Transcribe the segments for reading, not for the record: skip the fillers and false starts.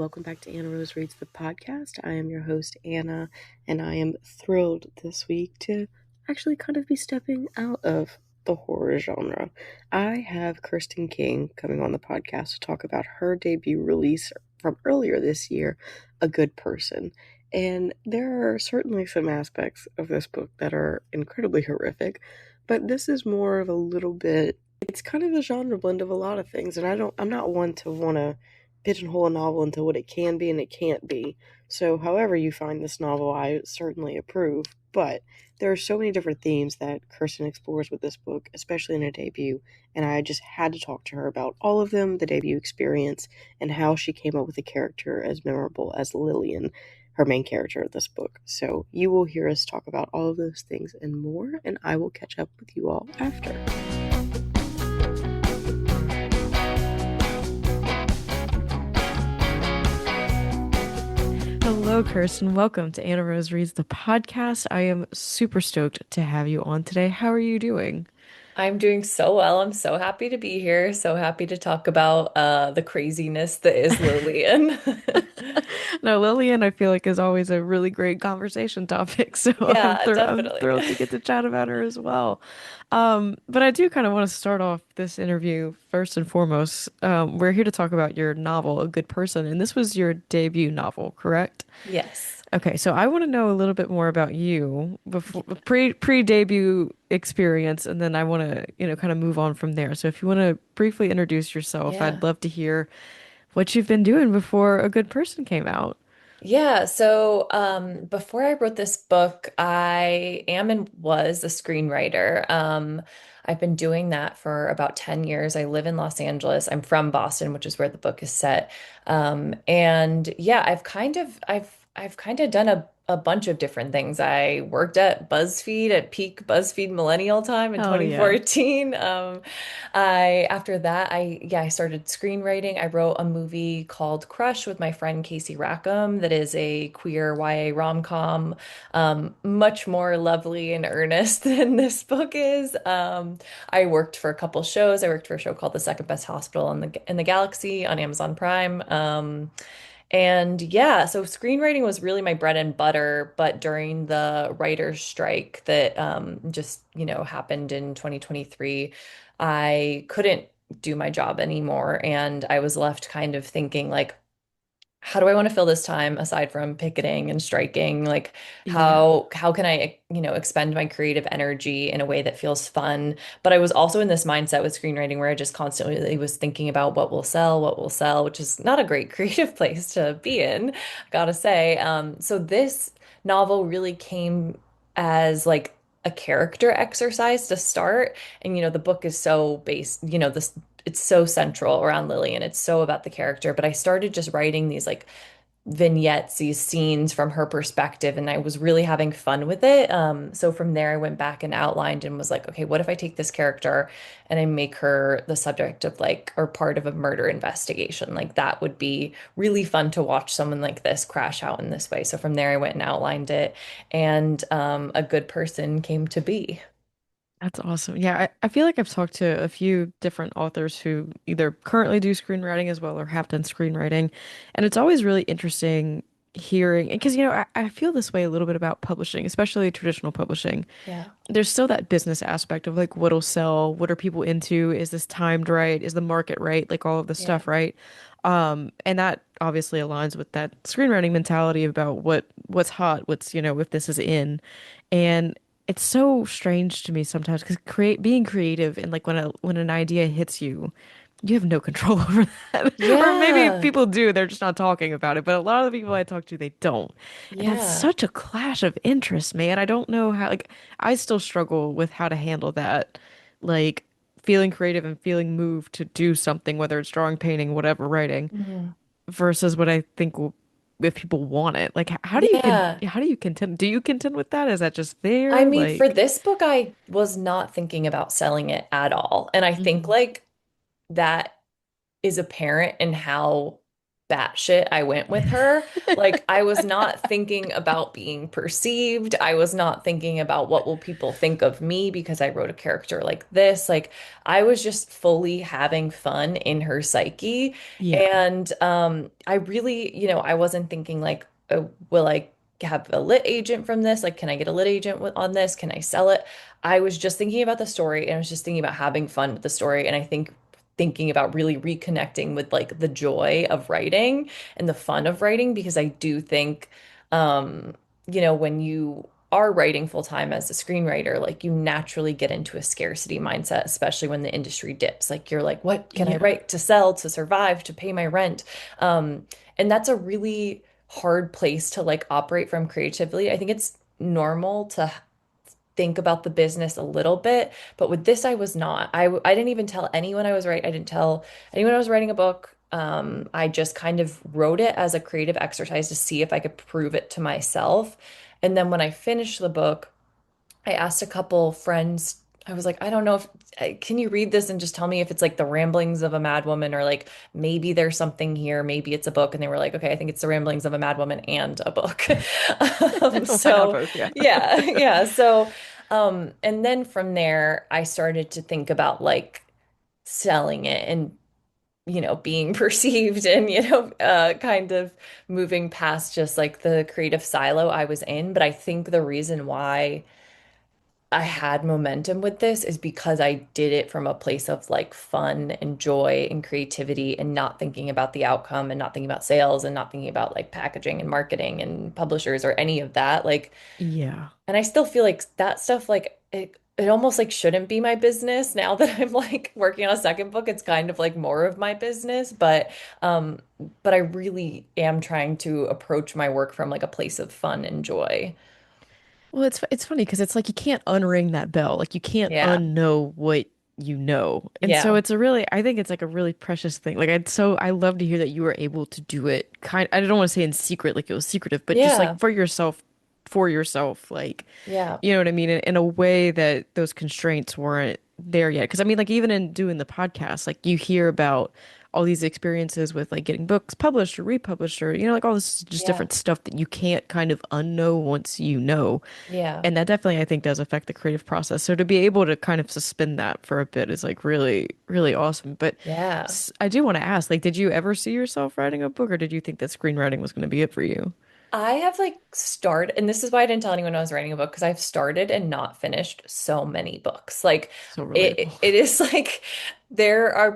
welcome back to Anna Rose Reads the Podcast. I am your host, Anna, and I am thrilled this week to actually kind of be stepping out of the horror genre. I have Kirsten King coming on the podcast to talk about her debut release from earlier this year, A Good Person. And there are certainly some aspects of this book that are incredibly horrific, but this is more of a little bit, it's kind of a genre blend of a lot of things, and I'm not one to want to pigeonhole a novel into what it can be and it can't be. So, however you find this novel, I certainly approve. But there are so many different themes that Kirsten explores with this book, especially in her debut, and I just had to talk to her about all of them, the debut experience, and how she came up with a character as memorable as Lillian, her main character of this book. So, you will hear us talk about all of those things and more, and I will catch up with you all after. Hello, Kirsten. Welcome to Anna Rose Reads the Podcast. I am super stoked to have you on today. How are you doing? I'm doing so well. I'm so happy to be here. So happy to talk about the craziness that is Lillian. No, Lillian, I feel like is always a really great conversation topic, so Yeah, I'm definitely. thrilled to get to chat about her as well. But I do kind of want to start off this interview first and foremost. We're here to talk about your novel, A Good Person, and this was your debut novel, correct? Yes. Okay, so I want to know a little bit more about you before pre-debut experience, and then I want to, kind of move on from there. So if you want to briefly introduce yourself, I'd Yeah. love to hear what you've been doing before A Good Person came out. Yeah, so before I wrote this book, I am and was a screenwriter. I've been doing that for about 10 years. I live in Los Angeles. I'm from Boston, which is where the book is set. And yeah, I've kind of done a bunch of different things. I worked at BuzzFeed at peak BuzzFeed millennial time in Oh yeah. 2014. I after that I started screenwriting. I wrote a movie called Crush with my friend Casey Rackham that is a queer YA rom-com, much more lovely and earnest than this book is. I worked for a couple shows. I worked for a show called The Second Best Hospital in the Galaxy on Amazon Prime. And yeah, so screenwriting was really my bread and butter, but during the writer's strike that just, happened in 2023, I couldn't do my job anymore. And I was left kind of thinking like, how do I want to fill this time aside from picketing and striking? Like Yeah. how can I, expend my creative energy in a way that feels fun? But I was also in this mindset with screenwriting where I just constantly was thinking about what will sell, which is not a great creative place to be in, gotta say. So this novel really came as like a character exercise to start. And the book is so based, this it's so central around Lily and it's so about the character. But I started just writing these like vignettes, these scenes from her perspective, and I was really having fun with it. So from there, I went back and outlined and was like, okay, what if I take this character and I make her the subject of like, or part of a murder investigation? Like that would be really fun to watch someone like this crash out in this way. So from there, I went and outlined it, and A Good Person came to be. That's awesome. Yeah, I feel like I've talked to a few different authors who either currently do screenwriting as well or have done screenwriting. And it's always really interesting hearing, because, I feel this way a little bit about publishing, especially traditional publishing. Yeah. There's still that business aspect of like what'll sell, what are people into, is this timed right, is the market right, like all of this Yeah. stuff, right? And that obviously aligns with that screenwriting mentality about what's hot, what's, if this is in. And it's so strange to me sometimes because being creative and like when an idea hits you, you have no control over that. Or maybe Yeah. people do, they're just not talking about it. But a lot of the people I talk to, they don't. And that's Yeah. such a clash of interests, man. I don't know how, like, I still struggle with how to handle that. Like, feeling creative and feeling moved to do something, whether it's drawing, painting, whatever, writing, Mhm. versus what I think will, if people want it. Like, Yeah. how do you contend? Do you contend with that? Is that just I there? mean, for Like, this book, I was not thinking about selling it at all. And I think mhm. like that is apparent in how batshit I went with her. Like I was not thinking about being perceived. I was not thinking about what will people think of me because I wrote a character like this. Like I was just fully having fun in her psyche. Yeah. And I really, I wasn't thinking like, will I have a lit agent from this? Like, can I get a lit agent on this? Can I sell it? I was just thinking about the story and I was just thinking about having fun with the story. And I think thinking about really reconnecting with like the joy of writing and the fun of writing because I do think um when you are writing full time as a screenwriter, like you naturally get into a scarcity mindset, especially when the industry dips. Like you're like, what can I Yeah. write to sell, to survive, to pay my rent? And that's a really hard place to like operate from creatively. I think it's normal to think about the business a little bit, but with this I was not. I didn't even tell anyone I was right. I didn't tell anyone I was writing a book. I just kind of wrote it as a creative exercise to see if I could prove it to myself. And then when I finished the book, I asked a couple friends, I was like, I don't know if, can you read this and just tell me if it's like the ramblings of a madwoman or like maybe there's something here, maybe it's a book. And they were like, okay, I think it's the ramblings of a madwoman and a book. Why not So both? Yeah. yeah, yeah. So, and then from there, I started to think about like selling it and being perceived and, kind of moving past just like the creative silo I was in. But I think the reason why I had momentum with this is because I did it from a place of like fun and joy and creativity and not thinking about the outcome and not thinking about sales and not thinking about like packaging and marketing and publishers or any of that. Like, Yeah. and I still feel like that stuff, like it almost like shouldn't be my business now that I'm like working on a second book. It's kind of like more of my business, um, but I really am trying to approach my work from like a place of fun and joy. Well, it's funny because it's like you can't unring that bell. Like you can't Yeah. unknow what you know. And so Yeah. it's a really I think it's like a really precious thing. Like I love to hear that you were able to do it I don't want to say in secret like it was secretive, but just like Yeah. for yourself like Yeah. you know what I mean in a way that those constraints weren't there yet. Because I mean like even in doing the podcast, like you hear about all these experiences with like getting books published or republished or like all this just Yeah. different stuff that you can't kind of unknow once you know. Yeah. And that definitely, I think, does affect the creative process. So to be able to kind of suspend that for a bit is like really, really awesome. But Yeah. I do want to ask, like, did you ever see yourself writing a book, or did you think that screenwriting was going to be it for you? I have like started, and this is why I didn't tell anyone I was writing a book because I've started and not finished so many books. Like So it, relatable. it is like there are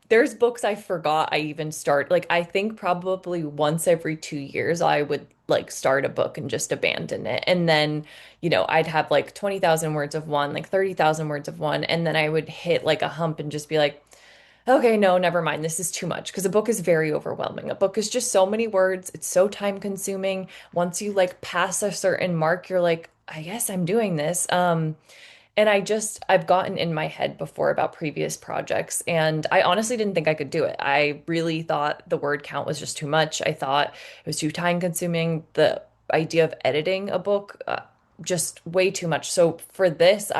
there's books I forgot I even start. Like I think probably once every 2 years I would like start a book and just abandon it. And then, I'd have like 20,000 words of one, like 30,000 words of one, and then I would hit like a hump and just be like, okay, no, never mind. This is too much because a book is very overwhelming. A book is just so many words. It's so time consuming. Once you like pass a certain mark, you're like, I guess I'm doing this. And I've gotten in my head before about previous projects, and I honestly didn't think I could do it. I really thought the word count was just too much. I thought it was too time consuming. The idea of editing a book, just way too much. So for this,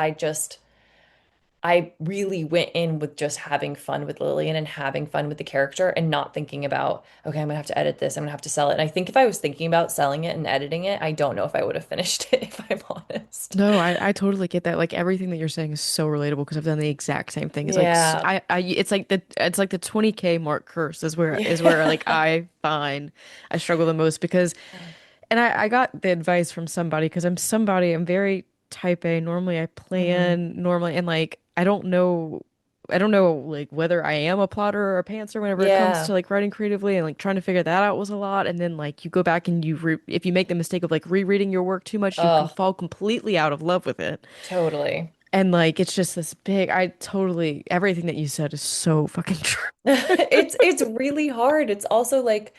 I really went in with just having fun with Lillian and having fun with the character and not thinking about, okay, I'm gonna have to edit this, I'm gonna have to sell it. And I think if I was thinking about selling it and editing it, I don't know if I would have finished it, if I'm honest. No, I totally get that. Like everything that you're saying is so relatable because I've done the exact same thing. It's like Yeah. it's like the 20K mark curse is where like Yeah. I find I struggle the most because and I got the advice from somebody because I'm very type A. Normally I Hmm. plan normally and like I don't know like whether I am a plotter or a pantser whenever it comes Yeah. to like writing creatively and like trying to figure that out was a lot. And then like you go back and if you make the mistake of like rereading your work too much, you can Oh, fall completely out of love with it. totally. And like it's just this big I totally everything that you said is so fucking true. It's really hard. It's also like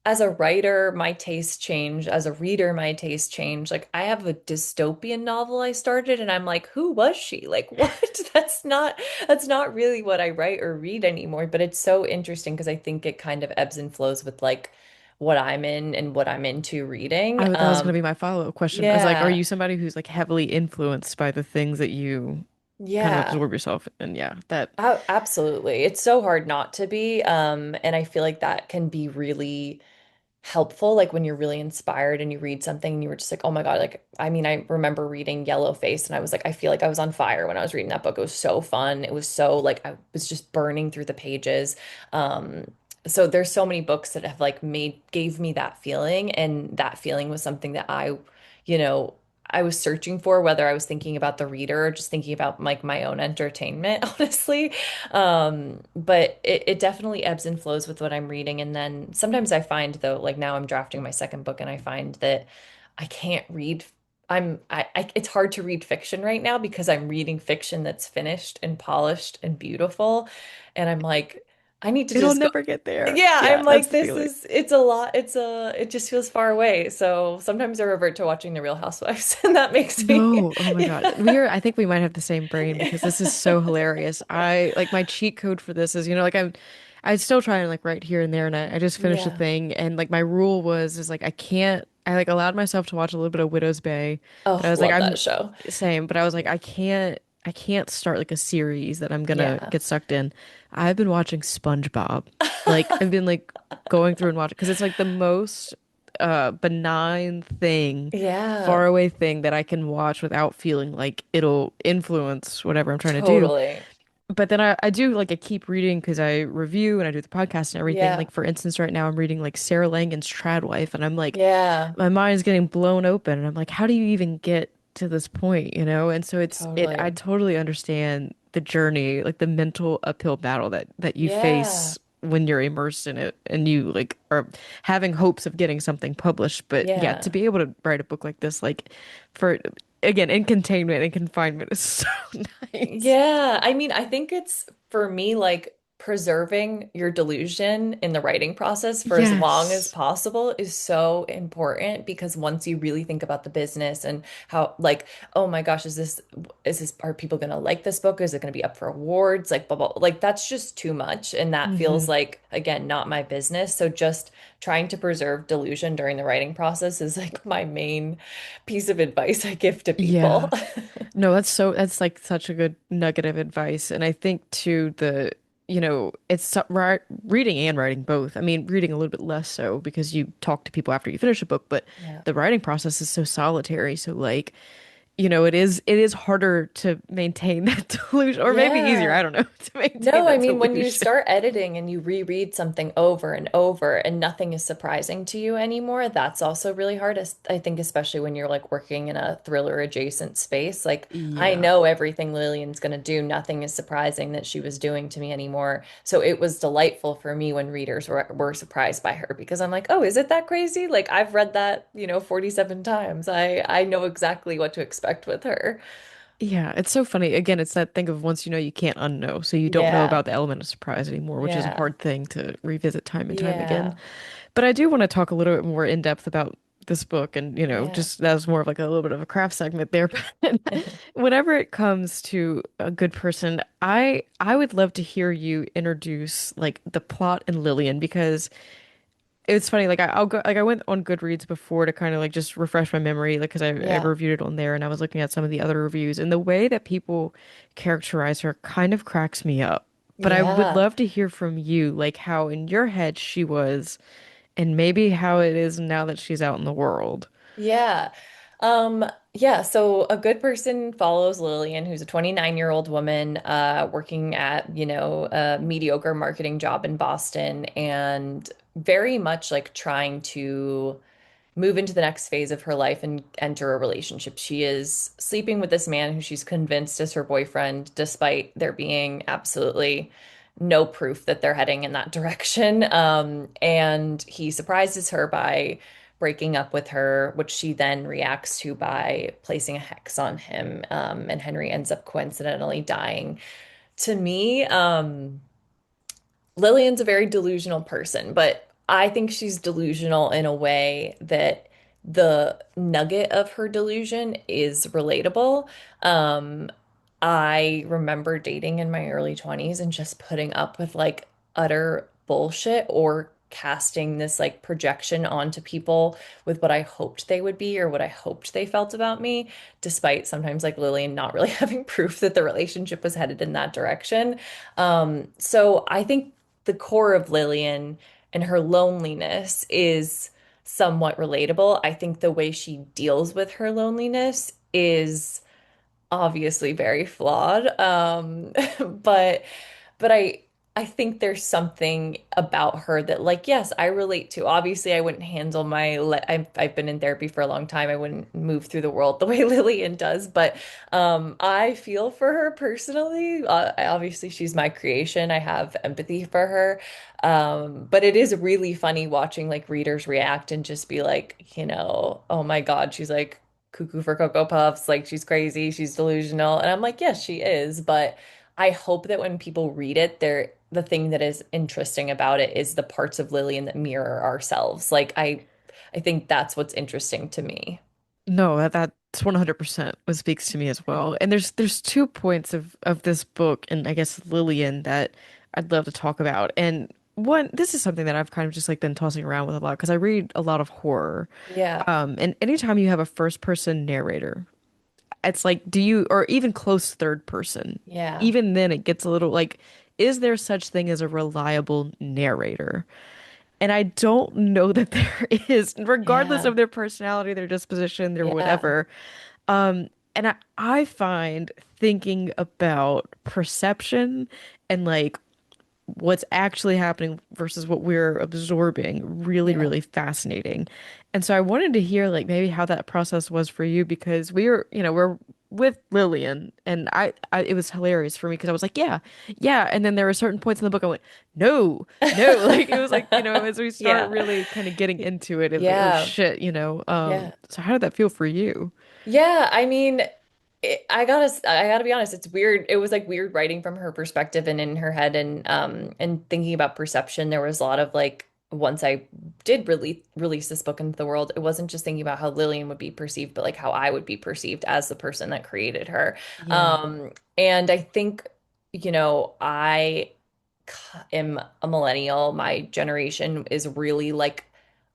as a writer, my tastes change. As a reader, my tastes change. Like I have a dystopian novel I started and I'm like, who was she? Like what? That's not really what I write or read anymore, but it's so interesting because I think it kind of ebbs and flows with like what I'm in and what I'm into reading. That was gonna be my follow-up question. I was like, are Yeah. you somebody who's like heavily influenced by the things that you kind of Yeah. absorb yourself. And yeah, that Absolutely. It's so hard not to be. And I feel like that can be really helpful, like when you're really inspired and you read something and you were just like, oh my God, like I mean, I remember reading Yellow Face and I was like, I feel like I was on fire when I was reading that book. It was so fun. It was so like I was just burning through the pages. Um, so there's so many books that have like gave me that feeling, and that feeling was something that you know, I was searching for, whether I was thinking about the reader or just thinking about like my own entertainment, honestly. But it definitely ebbs and flows with what I'm reading. And then sometimes I find though, like now I'm drafting my second book and I find that I can't read. It's hard to read fiction right now because I'm reading fiction that's finished and polished and beautiful. And I'm like, I need to it'll just go. never get there. Yeah, Yeah, I'm that's like, the feeling. it's a lot. It just feels far away. So sometimes I revert to watching The Real Housewives, and that makes me, No, oh my God. yeah. I think we might have the same brain because this is so hilarious. I like my cheat code for this is, like I still try and like write here and there and I just finished a Yeah. thing and like my rule is like I can't I like allowed myself to watch a little bit of Widow's Bay, but I Oh, was like love I'm that show. same, but I was like I can't start like a series that I'm gonna Yeah. get sucked in. I've been watching SpongeBob. Like I've been like going through and watching because it's like the most benign thing, Yeah, far away thing that I can watch without feeling like it'll influence whatever I'm trying to do. totally. But then I do like I keep reading because I review and I do the podcast and everything. Yeah. Like for instance, right now I'm reading like Sarah Langen's Tradwife and I'm like Yeah, my mind's getting blown open and I'm like, how do you even get to this point, And so I totally. totally understand the journey, like the mental uphill battle that you Yeah. face when you're immersed in it and you like are having hopes of getting something published. But yeah, to Yeah. be able to write a book like this, like for again, in containment and confinement is so nice. Yeah, I mean, I think it's for me like preserving your delusion in the writing process for as long as Yes. possible is so important because once you really think about the business and how like, oh my gosh, are people gonna like this book? Is it gonna be up for awards? Like blah blah. Like that's just too much. And that feels Hmm. like again, not my business. So just trying to preserve delusion during the writing process is like my main piece of advice I give to people. Yeah. No, that's like such a good nugget of advice. And I think too it's reading and writing both. I mean, reading a little bit less so because you talk to people after you finish a book, but Yeah. the writing process is so solitary. So it is harder to maintain that delusion, or maybe easier, I Yeah. don't know, to maintain No, I that mean, when you delusion. start editing and you reread something over and over and nothing is surprising to you anymore, that's also really hard. I think, especially when you're like working in a thriller adjacent space. Like, I Yeah. know everything Lillian's going to do. Nothing is surprising that she was doing to me anymore. So it was delightful for me when readers were surprised by her because I'm like, oh, is it that crazy? Like, I've read that, 47 times. I know exactly what to expect with her. Yeah, it's so funny. Again, it's that thing of once you know, you can't unknow. So you don't know Yeah. about the element of surprise anymore, which is a Yeah. hard thing to revisit time and time again. Yeah. But I do want to talk a little bit more in depth about this book and, Yeah. just that was more of like a little bit of a craft segment there. But whenever it comes to a good person, I would love to hear you introduce like the plot and Lillian because it's funny, like I'll go like I went on Goodreads before to kind of like just refresh my memory, like because I Yeah. reviewed it on there and I was looking at some of the other reviews and the way that people characterize her kind of cracks me up. But I would Yeah. love to hear from you, like how in your head she was and maybe how it is now that she's out in the world. Yeah. Yeah, so a good person follows Lillian, who's a 29-year-old woman working at, a mediocre marketing job in Boston and very much like trying to move into the next phase of her life and enter a relationship. She is sleeping with this man who she's convinced is her boyfriend, despite there being absolutely no proof that they're heading in that direction. And he surprises her by breaking up with her, which she then reacts to by placing a hex on him. And Henry ends up coincidentally dying. To me, Lillian's a very delusional person, but I think she's delusional in a way that the nugget of her delusion is relatable. Um, I remember dating in my early 20s and just putting up with like utter bullshit or casting this like projection onto people with what I hoped they would be or what I hoped they felt about me, despite sometimes like Lillian not really having proof that the relationship was headed in that direction. So I think the core of Lillian and her loneliness is somewhat relatable. I think the way she deals with her loneliness is obviously very flawed. But but I think there's something about her that like yes, I relate to. Obviously, I wouldn't handle I've been in therapy for a long time. I wouldn't move through the world the way Lillian does, but I feel for her personally. Obviously, she's my creation. I have empathy for her. But it is really funny watching like readers react and just be like, oh my God, she's like cuckoo for Cocoa Puffs, like she's crazy, she's delusional. And I'm like, yes, she is, but I hope that when people read it, the thing that is interesting about it is the parts of Lillian that mirror ourselves. Like I think that's what's interesting to me. No, that's 100% what speaks to me as well. And there's 2 points of this book and I guess Lillian that I'd love to talk about. And one, this is something that I've kind of just like been tossing around with a lot because I read a lot of horror. Yeah. And anytime you have a first person narrator, it's like, do you, or even close third person, Yeah. even then it gets a little like, is there such thing as a reliable narrator? And I don't know that there is, regardless Yeah. of their personality, their disposition, their Yeah. whatever. And I find thinking about perception and like what's actually happening versus what we're absorbing really, Yeah. really fascinating. And so I wanted to hear like maybe how that process was for you because we're with Lillian and I it was hilarious for me because I was like, yeah, yeah. And then there were certain points in the book I went, no, no. Like it was like, as we start Yeah. really kind of getting into it, it's like, oh Yeah. shit, Yeah. So how did that feel for you? Yeah, I mean, I gotta be honest, it's weird. It was like weird writing from her perspective and in her head and thinking about perception. There was a lot of like once I did release this book into the world, it wasn't just thinking about how Lillian would be perceived, but like how I would be perceived as the person that created her. Yeah. And I think, I am a millennial. My generation is really like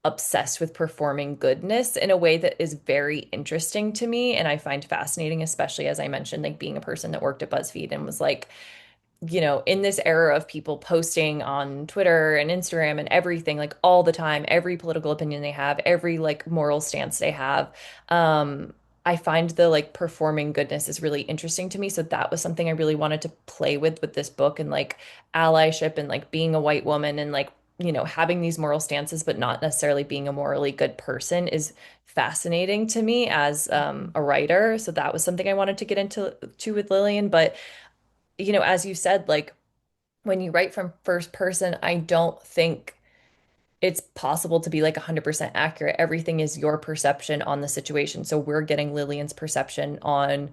obsessed with performing goodness in a way that is very interesting to me and I find fascinating, especially as I mentioned, like being a person that worked at BuzzFeed and was like, in this era of people posting on Twitter and Instagram and everything, like all the time, every political opinion they have, every like moral stance they have, I find the like performing goodness is really interesting to me. So that was something I really wanted to play with this book and like allyship and like being a white woman and like, having these moral stances, but not necessarily being a morally good person is fascinating to me as a writer. So that was something I wanted to get into with Lillian. But as you said, like when you write from first person, I don't think it's possible to be like 100% accurate. Everything is your perception on the situation. So we're getting Lillian's perception on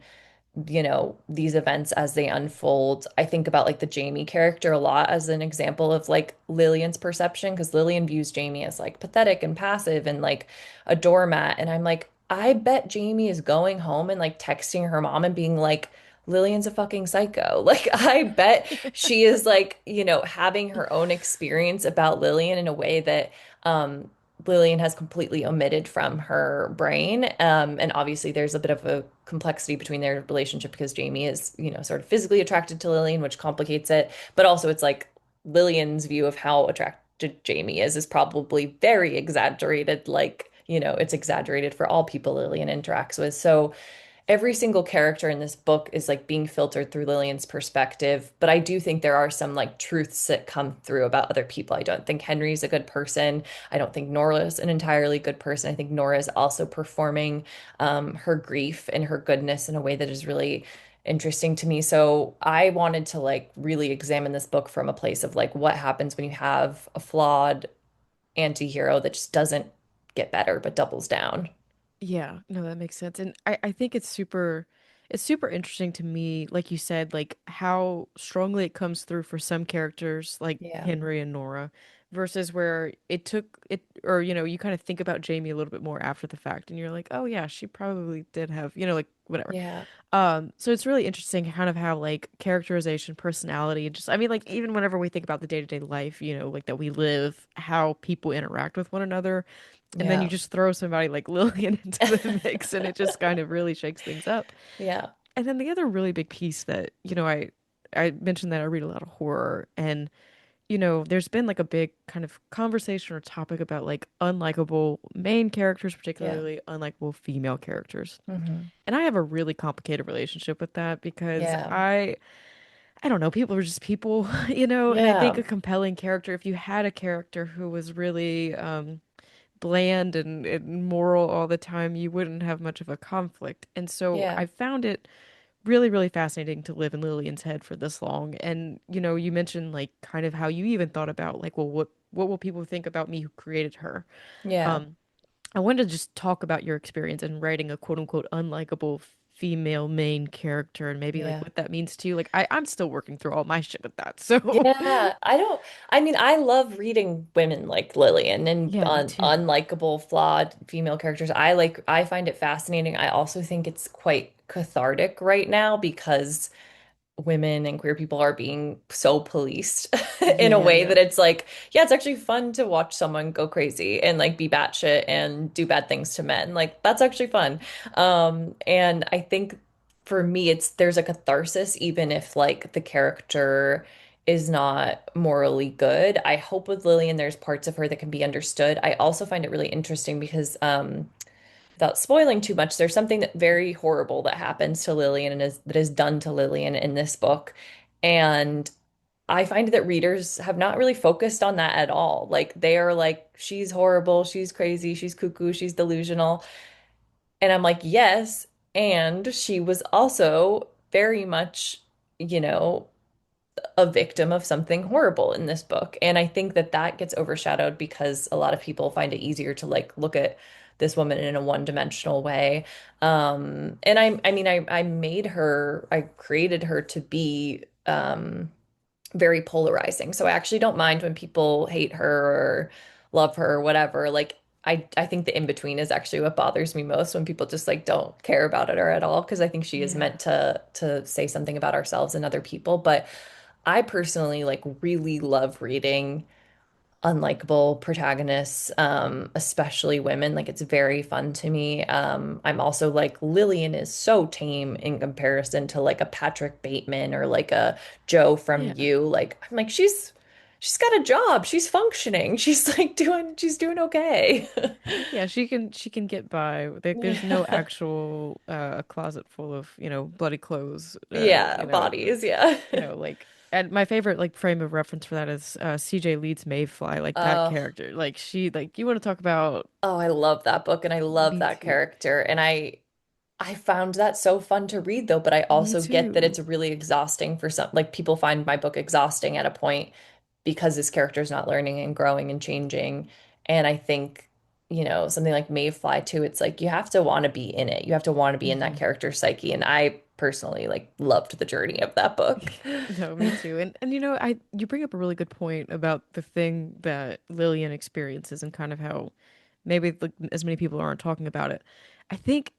these events as they unfold. I think about like the Jamie character a lot as an example of like Lillian's perception because Lillian views Jamie as like pathetic and passive and like a doormat. And I'm like, I bet Jamie is going home and like texting her mom and being like, Lillian's a fucking psycho. Like, I bet she is like, having her own experience about Lillian in a way that Lillian has completely omitted from her brain. And obviously, there's a bit of a complexity between their relationship because Jamie is, sort of physically attracted to Lillian, which complicates it. But also, it's like Lillian's view of how attracted Jamie is probably very exaggerated. Like, it's exaggerated for all people Lillian interacts with. So, every single character in this book is like being filtered through Lillian's perspective, but I do think there are some like truths that come through about other people. I don't think Henry's a good person. I don't think Nora's an entirely good person. I think Nora is also performing her grief and her goodness in a way that is really interesting to me. So I wanted to like really examine this book from a place of like what happens when you have a flawed anti-hero that just doesn't get better but doubles down. Yeah, no, that makes sense. And I think it's super interesting to me, like you said, like how strongly it comes through for some characters like Yeah. Henry and Nora versus where it took it, or you kind of think about Jamie a little bit more after the fact and you're like, oh yeah, she probably did have, like whatever. Yeah. So it's really interesting kind of how like characterization, personality, and just I mean like even whenever we think about the day-to-day life, like that we live, how people interact with one another, and then you Yeah. just throw somebody like Lillian into the mix and it just kind of really shakes things up. Yeah. And then the other really big piece that, I mentioned that I read a lot of horror, and there's been like a big kind of conversation or topic about like unlikable main characters, Yeah. particularly unlikable female characters. Hmm. And I have a really complicated relationship with that because Yeah. I don't know, people are just people, and I think Yeah. a compelling character, if you had a character who was really bland and moral all the time, you wouldn't have much of a conflict. And so Yeah. I found it really, really fascinating to live in Lillian's head for this long. And, you mentioned like kind of how you even thought about like, well, what will people think about me who created her? Yeah. Um, I wanted to just talk about your experience in writing a quote unquote unlikable female main character and maybe like Yeah. what that means to you. Like I'm still working through all my shit with that. So Yeah, I mean, I love reading women like Lillian and yeah, me too. unlikable, flawed female characters. I find it fascinating. I also think it's quite cathartic right now because women and queer people are being so policed in Yeah, a yeah, way yeah. that it's like, yeah, it's actually fun to watch someone go crazy and like be batshit and do bad things to men. Like that's actually fun. And I think for me, there's a catharsis even if like the character is not morally good. I hope with Lillian there's parts of her that can be understood. I also find it really interesting because without spoiling too much, there's something that very horrible that happens to Lillian and that is done to Lillian in this book. And I find that readers have not really focused on that at all. Like they are like, she's horrible, she's crazy, she's cuckoo, she's delusional. And I'm like, yes. And she was also very much, you know, a victim of something horrible in this book. And I think that that gets overshadowed because a lot of people find it easier to like look at this woman in a one-dimensional way. And I mean, I made her, I created her to be very polarizing. So I actually don't mind when people hate her or love her or whatever. Like I think the in-between is actually what bothers me most when people just like don't care about it or at all because I think she is Yeah. meant to say something about ourselves and other people. But I personally like really love reading unlikable protagonists, especially women. Like it's very fun to me. I'm also like Lillian is so tame in comparison to like a Patrick Bateman or like a Joe from Yeah. You. Like I'm like she's got a job. She's functioning. She's doing okay. Yeah, she can get by. There's no Yeah. actual closet full of, bloody clothes. Yeah, bodies, yeah. Like, and my favorite like frame of reference for that is CJ Leeds Mayfly, like that Uh character. Like she like you want to talk about oh, I love that book and I love me that too. character. And I found that so fun to read though, but I Me also get that too. it's really exhausting for some, like people find my book exhausting at a point because this character is not learning and growing and changing. And I think, something like Mayfly too, it's like you have to want to be in it. You have to want to be in that Hmm. character's psyche. And I personally like loved the journey of that book. No, me too. And I you bring up a really good point about the thing that Lillian experiences and kind of how maybe like, as many people aren't talking about it. I think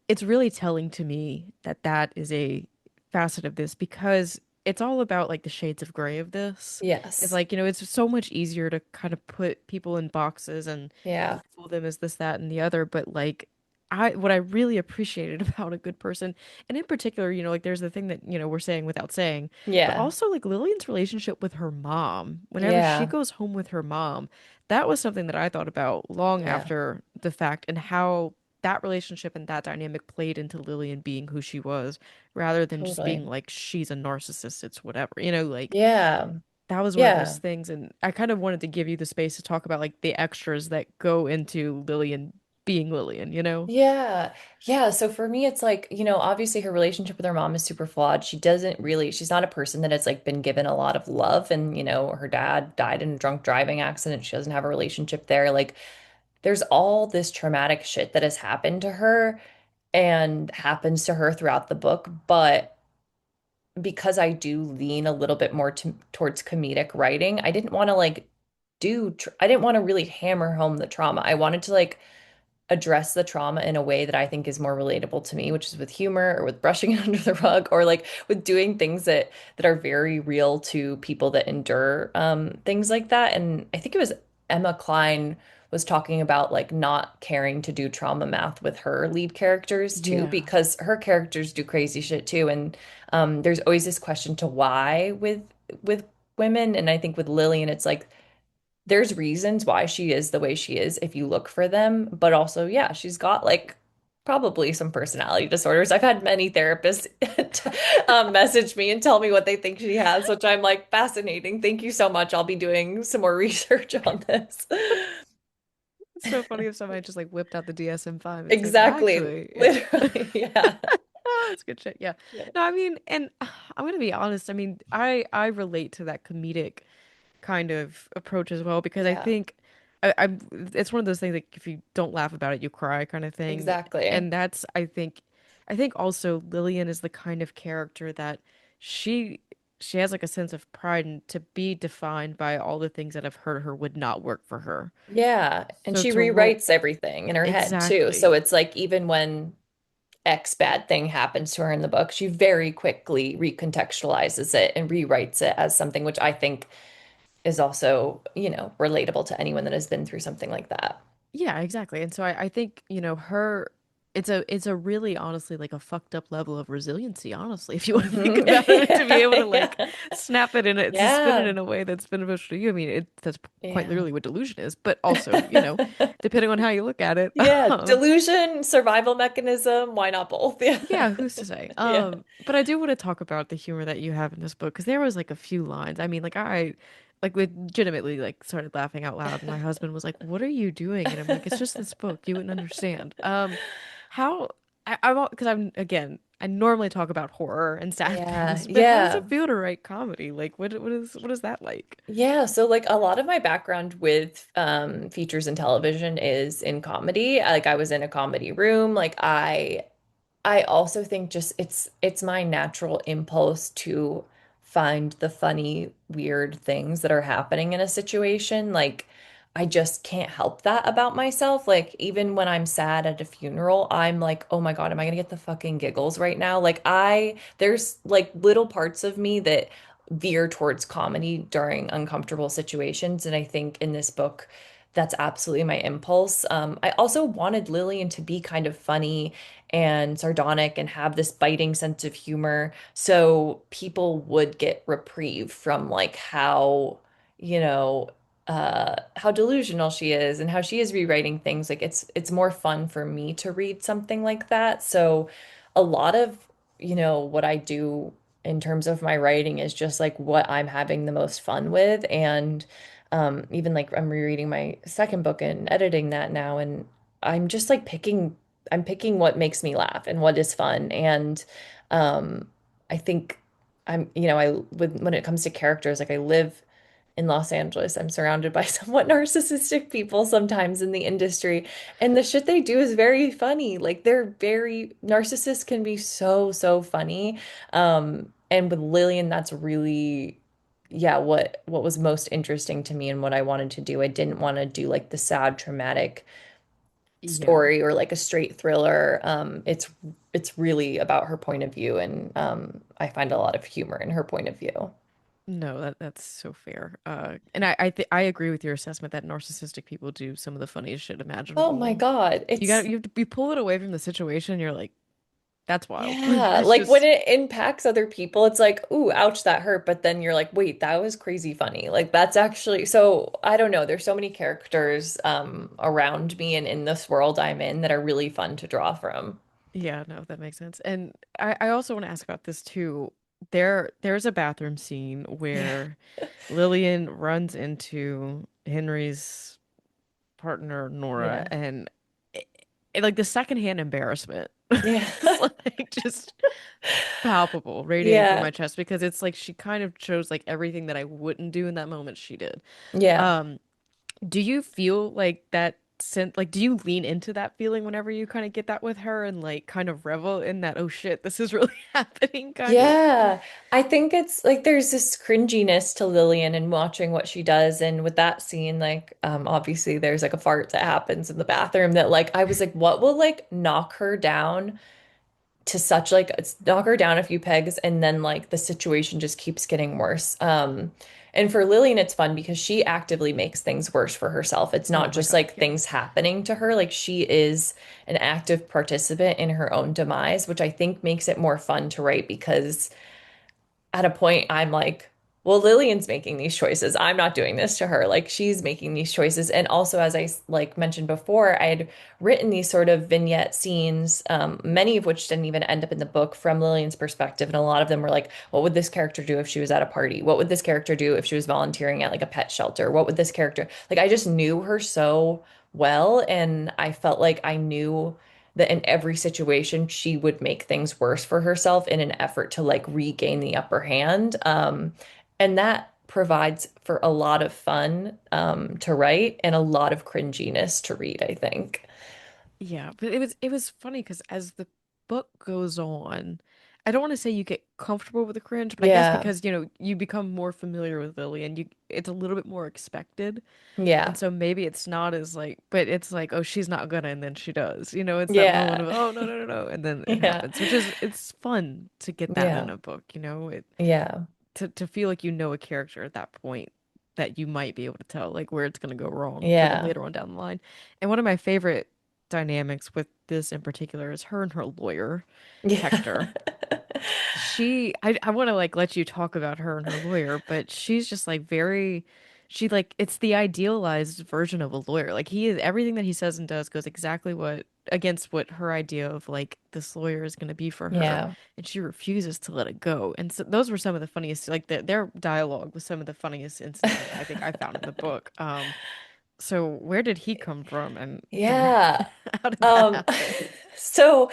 it's really telling to me that that is a facet of this because it's all about like the shades of gray of this. It's Yes. like, it's so much easier to kind of put people in boxes and Yeah. label them as this, that, and the other. But like, what I really appreciated about a good person, and in particular, like there's the thing that, we're saying without saying, but Yeah. also like Lillian's relationship with her mom, whenever she Yeah. goes home with her mom, that was something that I thought about long Yeah. after the fact and how that relationship and that dynamic played into Lillian being who she was, rather than just being Totally. like she's a narcissist, it's whatever. Like Yeah. that was one of those Yeah. things, and I kind of wanted to give you the space to talk about like the extras that go into Lillian being Lillian. Yeah. Yeah. So for me, it's like, obviously her relationship with her mom is super flawed. She's not a person that has like been given a lot of love. And, her dad died in a drunk driving accident. She doesn't have a relationship there. Like there's all this traumatic shit that has happened to her and happens to her throughout the book. But because I do lean a little bit more towards comedic writing, I didn't want to like I didn't want to really hammer home the trauma. I wanted to like address the trauma in a way that I think is more relatable to me, which is with humor or with brushing it under the rug or like with doing things that are very real to people that endure things like that. And I think it was Emma Klein was talking about like not caring to do trauma math with her lead characters too, Yeah. because her characters do crazy shit too. And there's always this question to why with women. And I think with Lillian, it's like there's reasons why she is the way she is if you look for them, but also, yeah, she's got like probably some personality disorders. I've had many therapists message me and tell me what they think she has, which I'm like, fascinating. Thank you so much. I'll be doing some more research on this. It's so funny if somebody just like whipped out the DSM-5 and said, Exactly. actually, yeah. Literally. Yeah. Oh, that's good shit. Yeah. Yeah. No, I mean, and I'm gonna be honest. I mean, I relate to that comedic kind of approach as well because I Yeah. think I'm it's one of those things like if you don't laugh about it, you cry kind of thing. Exactly. And that's I think also Lillian is the kind of character that she she has like a sense of pride and to be defined by all the things that have hurt her would not work for her. Yeah. And So she to roll rewrites everything in her head too. So exactly. it's like even when X bad thing happens to her in the book, she very quickly recontextualizes it and rewrites it as something which I think is also, relatable to anyone that has been through something like that. Yeah, exactly. And so I think, you know, her it's a really honestly like a fucked up level of resiliency, honestly, if you want to think Mhm. about it, to be able to like Yeah. snap it in it, to spin it Yeah. in a way that's beneficial to you. I mean, that's quite Yeah. literally what delusion is, but also, you know, depending on how you look at it, Yeah. Delusion, survival mechanism, why not both? Yeah. yeah, who's to say? Yeah. But I do want to talk about the humor that you have in this book because there was like a few lines. I mean, like I like legitimately like started laughing out loud, and my husband was like, "What are you doing?" And I'm like, "It's just this book. You wouldn't understand." How I'm because I'm again, I normally talk about horror and sad Yeah. things, but how does Yeah. it feel to write comedy? Like, what is that like? Yeah, so like a lot of my background with features and television is in comedy. Like I was in a comedy room. I also think just it's my natural impulse to find the funny, weird things that are happening in a situation. Like I just can't help that about myself. Like even when I'm sad at a funeral, I'm like, "Oh my God, am I gonna get the fucking giggles right now?" Like there's like little parts of me that veer towards comedy during uncomfortable situations, and I think in this book that's absolutely my impulse. I also wanted Lillian to be kind of funny and sardonic and have this biting sense of humor so people would get reprieve from like you know how delusional she is and how she is rewriting things. Like it's more fun for me to read something like that. So a lot of what I do in terms of my writing is just like what I'm having the most fun with. And even like I'm rereading my second book and editing that now, and I'm just like I'm picking what makes me laugh and what is fun. And um, I think when it comes to characters, like I live in Los Angeles, I'm surrounded by somewhat narcissistic people sometimes in the industry. And the shit they do is very funny. Like narcissists can be so, so funny. And with Lillian, that's really, yeah, what was most interesting to me and what I wanted to do. I didn't want to do like the sad, traumatic Yeah. story or like a straight thriller. It's really about her point of view, and I find a lot of humor in her point of view. No, that's so fair. And I agree with your assessment that narcissistic people do some of the funniest shit Oh my imaginable. God, You pull it away from the situation, you're like, that's wild. yeah, It's like when just it impacts other people, it's like, ooh, ouch, that hurt. But then you're like, wait, that was crazy funny. Like that's actually so I don't know. There's so many characters around me and in this world I'm in that are really fun to draw from. yeah, no, that makes sense. And I also want to ask about this too. There's a bathroom scene Yeah. where Lillian runs into Henry's partner Nora Yeah. and like the secondhand embarrassment Yeah. is like just palpable, radiating through Yeah. my chest because it's like she kind of chose like everything that I wouldn't do in that moment she did. Yeah. Um, do you feel like that sense, like, do you lean into that feeling whenever you kind of get that with her and like kind of revel in that, oh shit, this is really happening kind of? Yeah, I think it's like there's this cringiness to Lillian and watching what she does. And with that scene, like, obviously there's like a fart that happens in the bathroom that like I was like, what will like knock her down to such like knock her down a few pegs and then like the situation just keeps getting worse. And for Lillian, it's fun because she actively makes things worse for herself. It's Oh not my just God, like things yes. happening to her. Like she is an active participant in her own demise, which I think makes it more fun to write because at a point I'm like, well, Lillian's making these choices. I'm not doing this to her. Like she's making these choices. And also, as I like mentioned before, I had written these sort of vignette scenes, many of which didn't even end up in the book from Lillian's perspective. And a lot of them were like, what would this character do if she was at a party? What would this character do if she was volunteering at like a pet shelter? What would this character like? I just knew her so well, and I felt like I knew that in every situation she would make things worse for herself in an effort to like regain the upper hand. And that provides for a lot of fun to write and a lot of cringiness to read, I think. Yeah, but it was funny because as the book goes on, I don't want to say you get comfortable with the cringe, but I guess Yeah. because, you become more familiar with Lily and you it's a little bit more expected. And Yeah. so maybe it's not as like, but it's like, oh, she's not gonna, and then she does. It's that moment Yeah. of, oh, no, no, no, no, and then it Yeah. happens, which is it's fun to get that in Yeah. a book, Yeah. to feel like you know a character at that point that you might be able to tell like where it's going to go wrong for them Yeah. later on down the line. And one of my favorite dynamics with this in particular is her and her lawyer, Yeah. Hector. I want to like let you talk about her and her lawyer, but she's just like she like it's the idealized version of a lawyer. Like he is everything that he says and does goes exactly what against what her idea of like this lawyer is going to be for her, Yeah. and she refuses to let it go. And so those were some of the funniest, like their dialogue was some of the funniest incidents I think I found in the book. So where did he come from, and Yeah. how did that Um, happen? so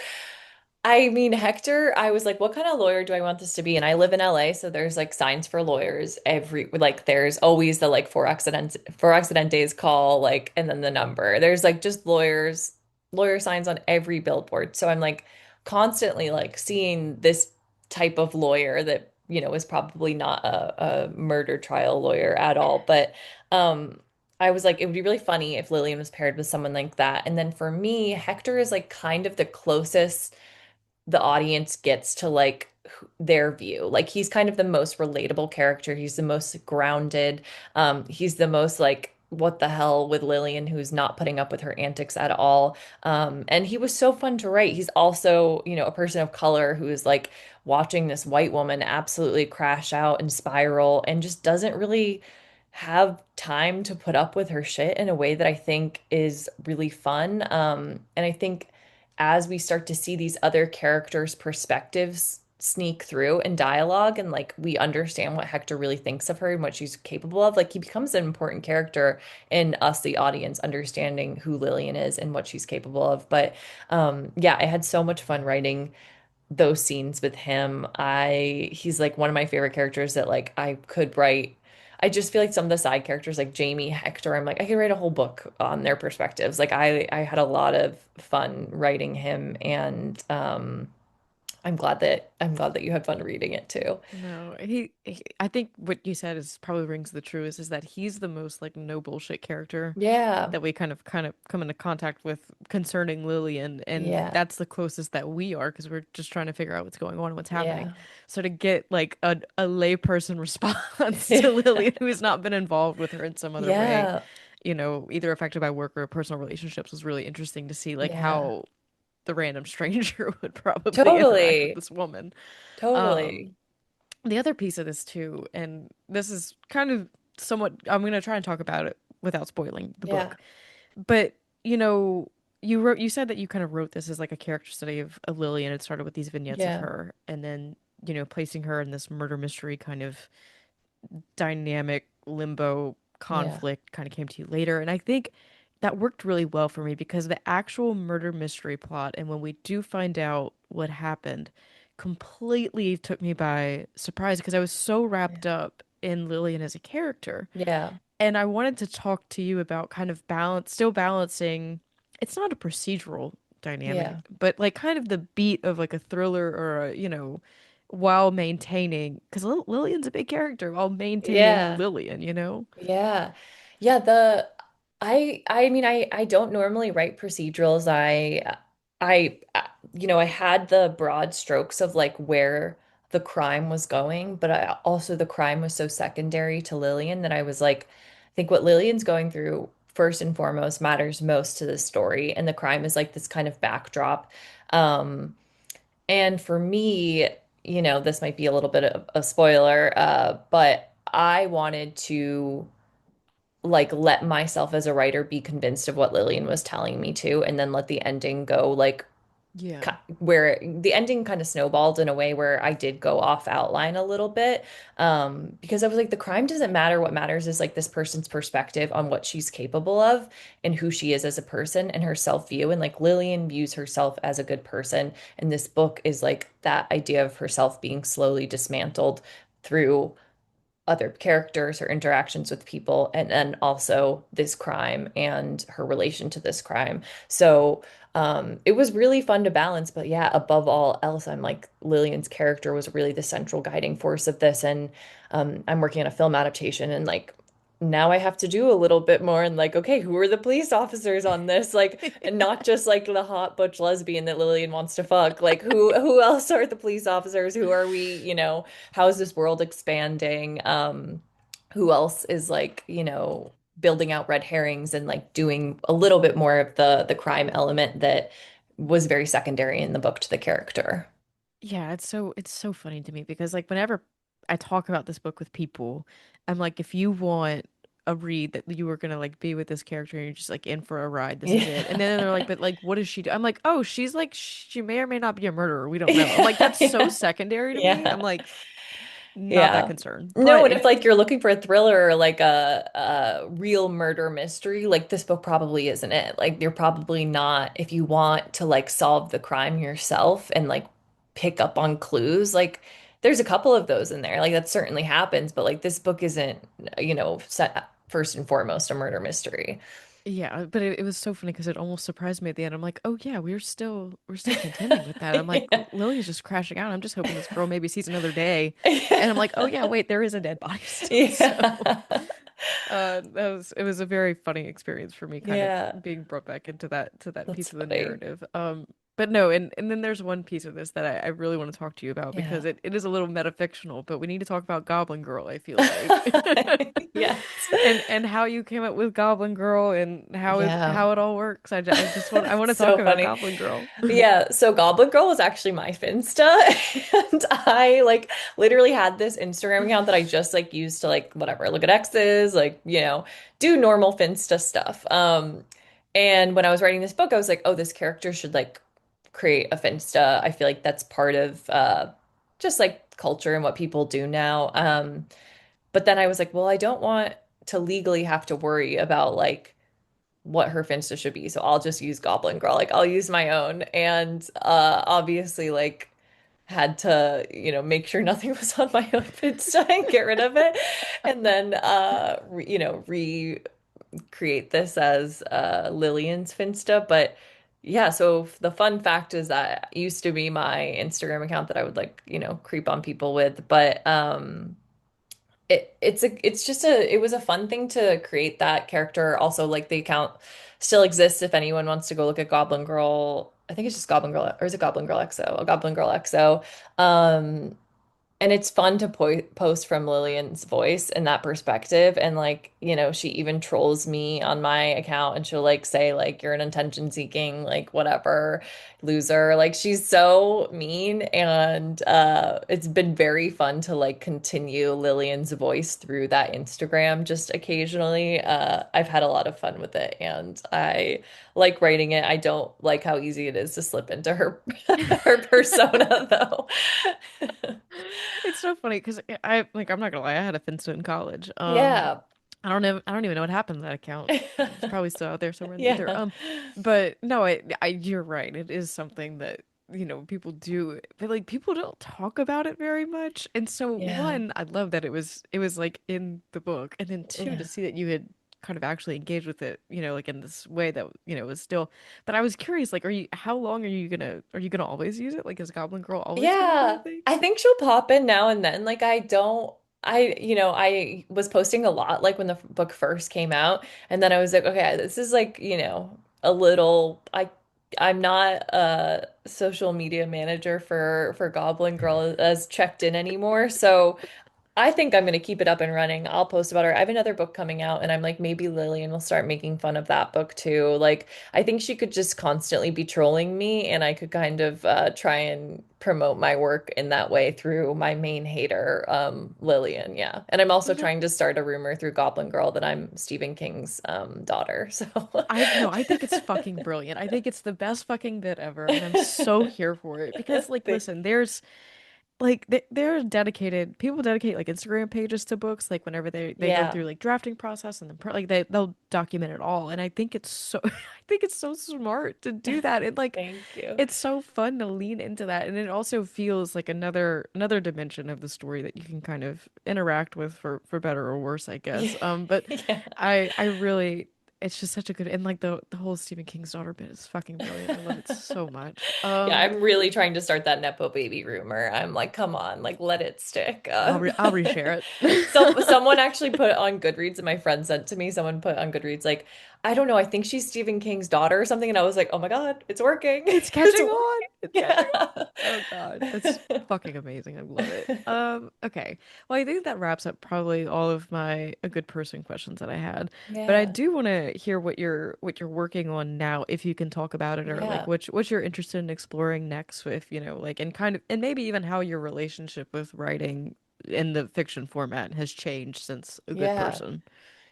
I mean, Hector, I was like, what kind of lawyer do I want this to be? And I live in LA, so there's like signs for lawyers like there's always the like for accidentes call, like, and then the number. There's like just lawyer signs on every billboard. So I'm like constantly like seeing this type of lawyer that, is probably not a murder trial lawyer at all. But I was like, it would be really funny if Lillian was paired with someone like that. And then for me, Hector is like kind of the closest the audience gets to like their view. Like he's kind of the most relatable character. He's the most grounded. He's the most like what the hell with Lillian, who's not putting up with her antics at all. And he was so fun to write. He's also, a person of color who is like watching this white woman absolutely crash out and spiral and just doesn't really have time to put up with her shit in a way that I think is really fun. And I think as we start to see these other characters' perspectives sneak through in dialogue and like we understand what Hector really thinks of her and what she's capable of, like he becomes an important character in us, the audience, understanding who Lillian is and what she's capable of. But yeah, I had so much fun writing those scenes with him. He's like one of my favorite characters that like I could write. I just feel like some of the side characters like Jamie, Hector, I'm like I could write a whole book on their perspectives. Like I had a lot of fun writing him and I'm glad that you had fun reading it too. No, I think what you said is probably rings the truest is that he's the most like no bullshit character Yeah. that we kind of come into contact with concerning Lillian, and Yeah. that's the closest that we are because we're just trying to figure out what's going on and what's happening. Yeah. So to get like a layperson response to Yeah. Lillian who has not been involved with her in some other way, Yeah. either affected by work or personal relationships was really interesting to see like Yeah. how the random stranger would probably interact with Totally. this woman. Um, Totally. the other piece of this too, and this is kind of somewhat, I'm going to try and talk about it without spoiling the Yeah. book. But, you said that you kind of wrote this as like a character study of Lily, and it started with these vignettes of Yeah. her, and then, placing her in this murder mystery kind of dynamic limbo Yeah. conflict kind of came to you later. And I think that worked really well for me because the actual murder mystery plot and when we do find out what happened completely took me by surprise because I was so Yeah. wrapped up in Lillian as a character. Yeah. And I wanted to talk to you about kind of still balancing. It's not a procedural dynamic, Yeah. but like kind of the beat of like a thriller or while maintaining, because Lillian's a big character while maintaining Yeah. Lillian, you know? Yeah. Yeah, I mean I don't normally write procedurals. I had the broad strokes of like where the crime was going, but I also the crime was so secondary to Lillian that I was like, I think what Lillian's going through first and foremost matters most to the story, and the crime is like this kind of backdrop. Um, and for me, this might be a little bit of a spoiler, but I wanted to like let myself as a writer be convinced of what Lillian was telling me to, and then let the ending go like Yeah. where the ending kind of snowballed in a way where I did go off outline a little bit. Because I was like, the crime doesn't matter. What matters is like this person's perspective on what she's capable of and who she is as a person and her self-view. And like Lillian views herself as a good person. And this book is like that idea of herself being slowly dismantled through other characters, her interactions with people, and then also this crime and her relation to this crime. So it was really fun to balance. But yeah, above all else, I'm like Lillian's character was really the central guiding force of this. And I'm working on a film adaptation, and like now I have to do a little bit more and like, okay, who are the police officers on this? Like, and not just like the hot butch lesbian that Lillian wants to fuck. Like, who else are the police officers? Who are we, how is this world expanding? Who else is like, building out red herrings and like doing a little bit more of the crime element that was very secondary in the book to the character. Yeah, it's so funny to me because like whenever I talk about this book with people, I'm like, if you want a read that you were gonna like be with this character and you're just like in for a ride, this is it. And then they're like, Yeah. but like, what does she do? I'm like, oh, she's like, she may or may not be a murderer. We don't know. I'm like, Yeah, that's so yeah, secondary to me. I'm yeah. like, not that Yeah. concerned. No, But and if like you're looking for a thriller or like a real murder mystery, like this book probably isn't it. Like you're probably not if you want to like solve the crime yourself and like pick up on clues, like there's a couple of those in there. Like that certainly happens, but like this book isn't, set first and foremost a murder mystery. yeah, but it was so funny because it almost surprised me at the end. I'm like, oh yeah, we're still contending with that. I'm like, Yeah. Lily's just crashing out. I'm just hoping this girl maybe sees another day. And I'm like, oh yeah, wait, there is a dead body still. So Yeah. it was a very funny experience for me, kind of Yeah. being brought back into that That's piece of the funny. narrative. But no, and then there's one piece of this that I really want to talk to you about Yeah. because it is a little metafictional, but we need to talk about Goblin Girl, I feel like. Yes. And how you came up with Goblin Girl and Yeah. how it all works. I just want to talk So about funny. Goblin Girl. Yeah, so Goblin Girl was actually my Finsta, and I like literally had this Instagram account that I just like used to like whatever, look at exes, like, do normal Finsta stuff. And when I was writing this book, I was like, oh, this character should like create a Finsta. I feel like that's part of just like culture and what people do now. But then I was like, well, I don't want to legally have to worry about like what her Finsta should be. So I'll just use Goblin Girl. Like I'll use my own. And obviously like had to, make sure nothing was on my own Finsta and get rid of it. And then recreate this as Lillian's Finsta. But yeah, so the fun fact is that it used to be my Instagram account that I would like, creep on people with. But it was a fun thing to create that character. Also, like the account still exists if anyone wants to go look at Goblin Girl. I think it's just Goblin Girl, or is it Goblin Girl XO? A Goblin Girl XO. Um, and it's fun to post from Lillian's voice and that perspective. And like, she even trolls me on my account and she'll like say like you're an attention seeking, like whatever, loser. Like she's so mean. And it's been very fun to like continue Lillian's voice through that Instagram just occasionally. I've had a lot of fun with it and I like writing it. I don't like how easy it is to slip into her her persona though. It's so funny because I'm not gonna lie, I had a Finsta in college. Yeah. I don't even know what happened to that account. It's probably still out there somewhere in the ether. Yeah. But no, you're right. It is something that people do, but like people don't talk about it very much. And so Yeah. one, I love that it was like in the book, and then two, to Yeah. see that you had kind of actually engaged with it, like in this way that, was still. But I was curious, like, how long are you gonna always use it? Like, is Goblin Girl always gonna be a Yeah, thing? I think she'll pop in now and then. Like I don't I was posting a lot like when the book first came out and then I was like, okay, this is like, a little I'm not a social media manager for Goblin Girl as checked in anymore. So I think I'm going to keep it up and running. I'll post about her. I have another book coming out, and I'm like, maybe Lillian will start making fun of that book too. Like, I think she could just constantly be trolling me, and I could kind of try and promote my work in that way through my main hater, Lillian. Yeah. And I'm also Yeah. trying to start a rumor through Goblin Girl that I'm Stephen King's daughter. So, I think it's fucking brilliant. I think it's the best fucking bit ever, and I'm so here for it because, like, thank listen, there's like they're dedicated people dedicate like Instagram pages to books, like whenever they go yeah. through like drafting process, and then like they'll document it all, and I think it's so I think it's so smart to do that. And like Thank you. it's so fun to lean into that, and it also feels like another dimension of the story that you can kind of interact with for better or worse, I Yeah. guess. But Yeah. I really, it's just such a good, and like the whole Stephen King's daughter bit is fucking brilliant. I love it so much. Yeah, I'm really trying to start that Nepo baby rumor. I'm like, come on, like let it stick. I'll reshare it. Someone actually put on Goodreads, and my friend sent to me, someone put on Goodreads, like, I don't know, I think she's Stephen King's daughter or something. And I was like, oh my God, it's working. It's It's catching working. on. It's catching Yeah. on. Oh God, that's fucking amazing. I love it. Okay. Well, I think that wraps up probably all of my a good person questions that I had. But I Yeah. do want to hear what you're working on now, if you can talk about it, or like Yeah. what you're interested in exploring next with, like, and kind of, and maybe even how your relationship with writing in the fiction format has changed since a good Yeah. person.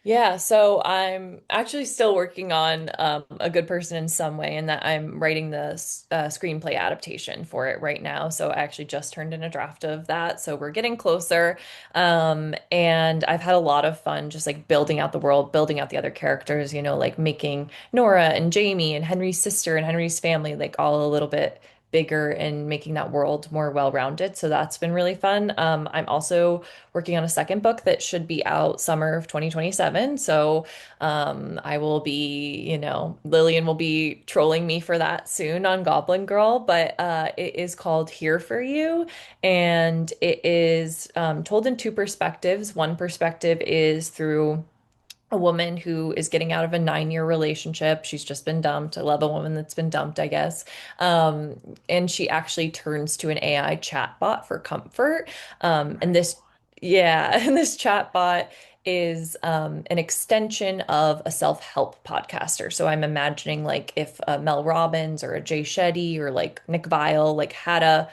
Yeah, so I'm actually still working on A Good Person in some way, and that I'm writing the screenplay adaptation for it right now. So I actually just turned in a draft of that, so we're getting closer. And I've had a lot of fun just like building out the world, building out the other characters, like making Nora and Jamie and Henry's sister and Henry's family like all a little bit bigger and making that world more well-rounded. So that's been really fun. I'm also working on a second book that should be out summer of 2027. So I will be, Lillian will be trolling me for that soon on Goblin Girl, but it is called Here for You. And it is told in two perspectives. One perspective is through a woman who is getting out of a 9-year relationship. She's just been dumped. I love a woman that's been dumped, I guess. Um, and she actually turns to an AI chatbot for comfort. And Right on. yeah, and this chatbot is an extension of a self-help podcaster. So I'm imagining like if Mel Robbins or a Jay Shetty or like Nick Vile like had a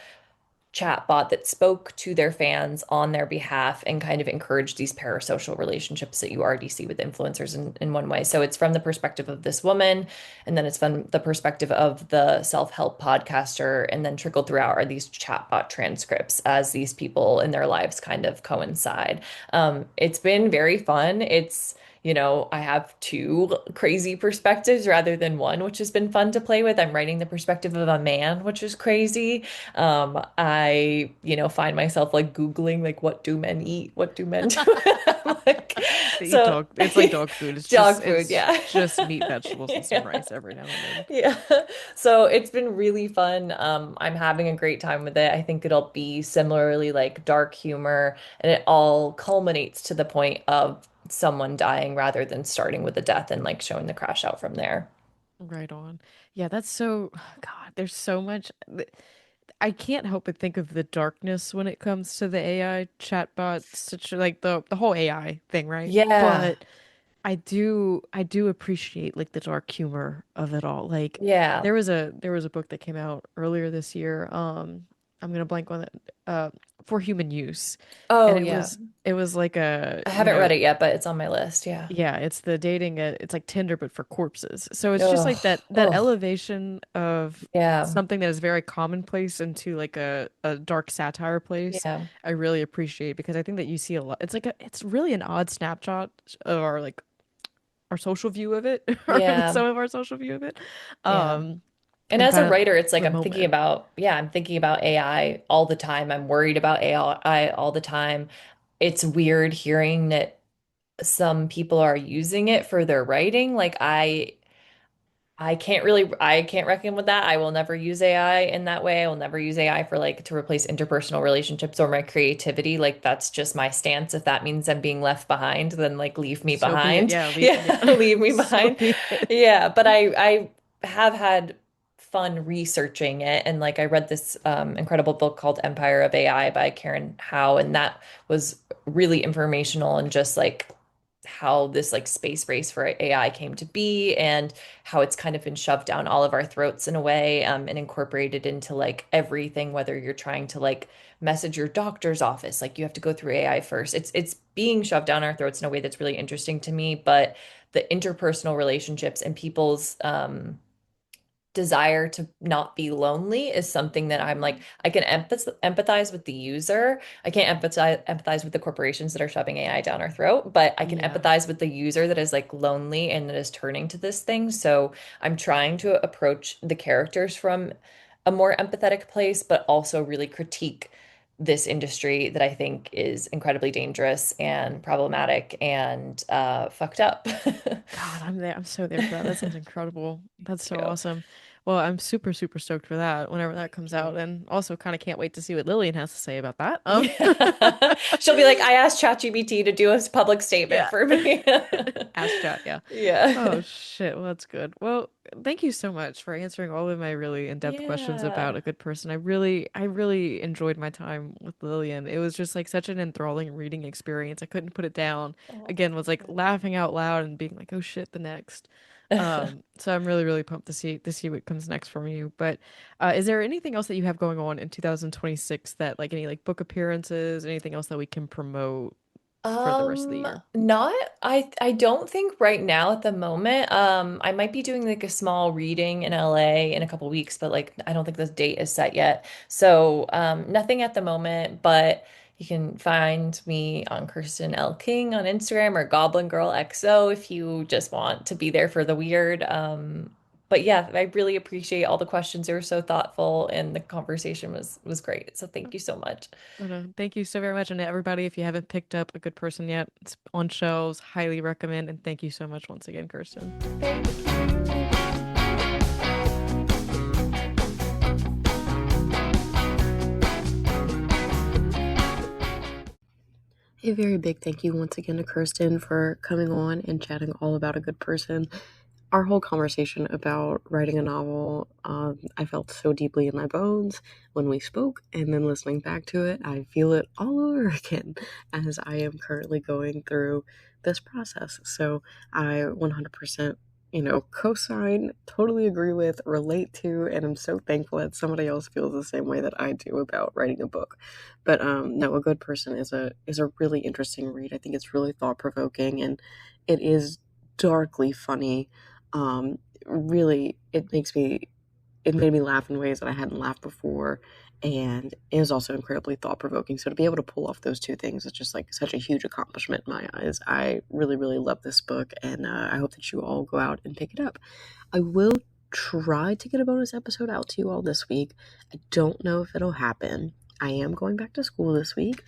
chatbot that spoke to their fans on their behalf and kind of encouraged these parasocial relationships that you already see with influencers in one way. So it's from the perspective of this woman, and then it's from the perspective of the self-help podcaster, and then trickled throughout are these chatbot transcripts as these people in their lives kind of coincide. It's been very fun. I have two crazy perspectives rather than one, which has been fun to play with. I'm writing the perspective of a man, which is crazy. I, find myself like Googling, like, what do men eat? What do men do? Like, They eat so dog. It's like dog food. It's just dog food, it's yeah. just meat, vegetables, and some Yeah. rice every now and then. Yeah. So it's been really fun. I'm having a great time with it. I think it'll be similarly like dark humor, and it all culminates to the point of someone dying rather than starting with a death and like showing the crash out from there. Right on. Yeah, that's so God, there's so much. I can't help but think of the darkness when it comes to the AI chatbots, such like the whole AI thing, right? Yeah. But I do appreciate like the dark humor of it all. Like Yeah. there was a book that came out earlier this year. I'm gonna blank on it. For human use, and Oh, it yeah. was it was like a I haven't read it yet, but it's on my list. Yeah. yeah, it's the dating, it's like Tinder but for corpses. So it's just like that Oh, that oh, elevation of yeah. something that is very commonplace into like a dark satire place. Yeah. I really appreciate, because I think that you see a lot. It's really an odd snapshot of our social view of it, or Yeah. some of our social view of it. Yeah. Um And and as a kind of writer, it's like the I'm thinking moment. about, yeah, I'm thinking about AI all the time. I'm worried about AI all the time. It's weird hearing that some people are using it for their writing. Like I can't reckon with that. I will never use AI in that way. I will never use AI for like to replace interpersonal relationships or my creativity. Like that's just my stance. If that means I'm being left behind, then like leave me So be it. behind. Yeah, Yeah, yeah. leave me So behind. be it. Yeah, but I have had fun researching it and like I read this incredible book called Empire of AI by Karen Howe, and that was really informational and just like how this like space race for AI came to be and how it's kind of been shoved down all of our throats in a way, and incorporated into like everything, whether you're trying to like message your doctor's office, like you have to go through AI first. It's being shoved down our throats in a way that's really interesting to me, but the interpersonal relationships and people's desire to not be lonely is something that I'm like I can empathize with the user. I can't empathize with the corporations that are shoving AI down our throat, but I can Yeah. empathize with the user that is like lonely and that is turning to this thing. So I'm trying to approach the characters from a more empathetic place, but also really critique this industry that I think is incredibly dangerous and problematic and fucked up. God, I'm there. I'm so there for that. That sounds incredible. That's Thank so you. awesome. Well, I'm super, super stoked for that whenever that Thank comes you. out. And also kind of can't wait to see what Lillian has to say about that. Yeah. She'll be like, I asked ChatGPT to do a public statement Yeah. for me. Ask chat, yeah. Oh Yeah. shit, well that's good. Well, thank you so much for answering all of my really in-depth questions about Yeah. a good person. I really enjoyed my time with Lillian. It was just like such an enthralling reading experience. I couldn't put it down. Oh, Again, was like laughing out loud and being like, "Oh shit, the next." So I'm really, really pumped to see what comes next from you. But is there anything else that you have going on in 2026 that like any like book appearances, anything else that we can promote for the rest of the year? Not I don't think right now at the moment. I might be doing like a small reading in LA in a couple weeks, but like I don't think the date is set yet. So, nothing at the moment, but you can find me on Kirsten L. King on Instagram or Goblin Girl XO if you just want to be there for the weird. But yeah, I really appreciate all the questions. They were so thoughtful and the conversation was great. So thank you so much. Oh, no, thank you so very much. And everybody, if you haven't picked up A Good Person yet, it's on shelves. Highly recommend. And thank you so much once again, Kirsten. Thank you. A very big thank you once again to Kirsten for coming on and chatting all about a good person. Our whole conversation about writing a novel, I felt so deeply in my bones when we spoke, and then listening back to it, I feel it all over again as I am currently going through this process. So I 100%, co-sign, totally agree with, relate to, and I'm so thankful that somebody else feels the same way that I do about writing a book. But no, A Good Person is a really interesting read. I think it's really thought-provoking, and it is darkly funny. Really, it made me laugh in ways that I hadn't laughed before, and it was also incredibly thought provoking. So to be able to pull off those two things is just like such a huge accomplishment in my eyes. I really, really love this book, and I hope that you all go out and pick it up. I will try to get a bonus episode out to you all this week. I don't know if it'll happen. I am going back to school this week,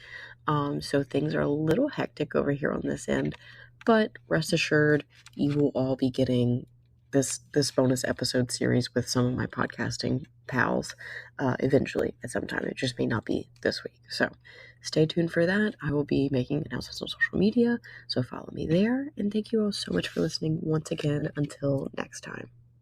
so things are a little hectic over here on this end. But rest assured, you will all be getting this bonus episode series with some of my podcasting pals eventually at some time. It just may not be this week. So stay tuned for that. I will be making announcements on social media, so follow me there. And thank you all so much for listening once again. Until next time.